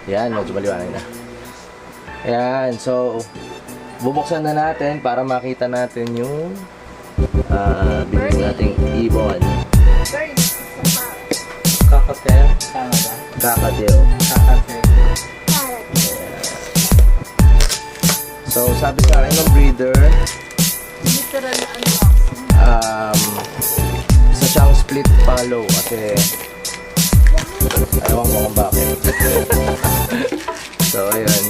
Yan, medyo maliwanag na. Ayan, so bubuksan na natin para makita natin yung binili nating ibon. Kakatel? Tama ba? Kakatil. Kakatel. So sabi sa akin ng breeder, Literal na unboxing. isa siyang split follow kasi ewan ko kung bakit. So ayun.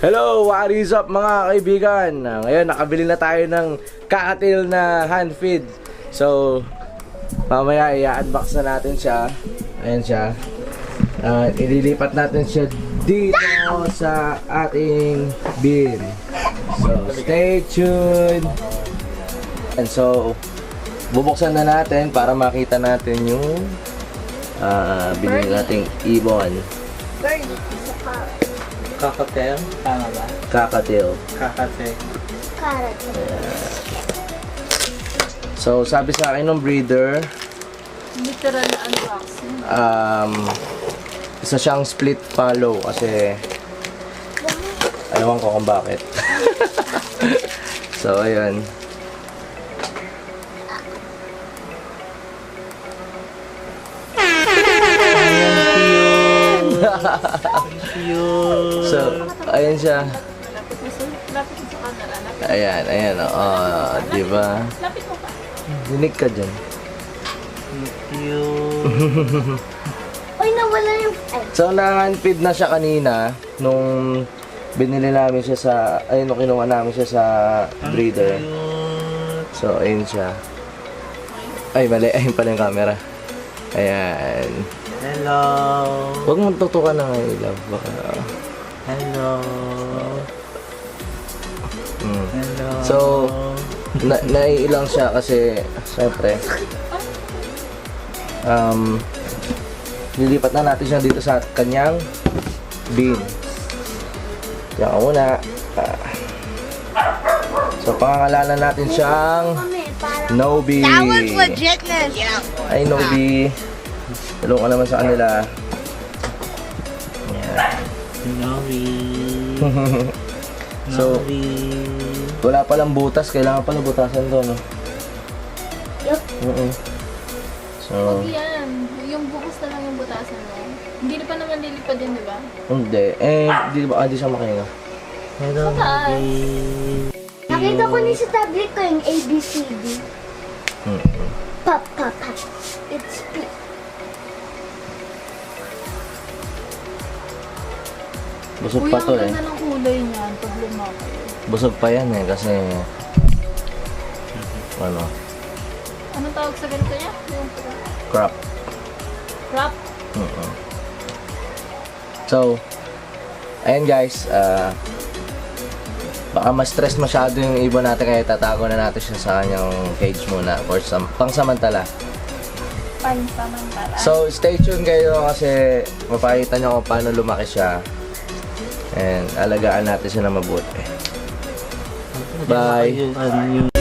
Hello, what is up mga kaibigan? Ngayon nakabili na tayo ng kakatil na hand feed. So mamaya i-unbox na natin siya. Ayan siya. Ililipat natin siya dito sa ating bin. So stay tuned. And so bubuksan na natin para makita natin yung binili nating ibon. Bird, isa carrot. Kakatel? Tama ba? Kakatil. Kakatel. Carrot. So sabi sa akin ng breeder, Literal na unboxing. isa siyang split follow kasi ewan ko kung bakit. So ayun. So ayan siya. Lapit mo sa camera. Ayan, ayan. Di ba? Lapit mo pa. Dinig ka dyan. Uy, nawala yung... Ay, So na-handfeed na siya kanina nung binili namin siya sa, ayun, nung kinuha namin siya sa breeder. So ayun siya. Ay, mali. Ayun pala yung camera. Ayan. Hello. Huwag mong tutukan na ngayon, love. Baka... Hello. Hello. So, naiilang siya kasi, syempre, lilipat na natin siya dito sa kanyang bin. Diyan ka muna. So, pangangalanan natin siyang Nobi. that was legitness. Ay, Nobi. Tulong ka naman sa kanila. Nobi. So, wala palang butas. Kailangan pala butasan to, no? Yup. So, Huwag yan. Yung bukas na lang yung butasan mo. Hindi na pa naman lilipad din, di ba? hindi. Di siya makahinga. Hello. Sa taas. Nakita ko ni sa tablet ko yung ABCD. Pop, pop, pop. It's split. Busog Uy, pa ang to eh. ganda ng kulay niyan pag lumaki. Busog pa yan eh kasi ano, Anong tawag sa ganito niya? Yung crop. wrap? So, ayun guys, baka ma-stress masyado yung ibon natin kaya tatago na natin siya sa kanyang cage muna for pangsamantala. Pansamantala. So, stay tuned kayo kasi mapakita nyo kung paano lumaki siya. And alagaan natin siya na mabuti. Bye! Yung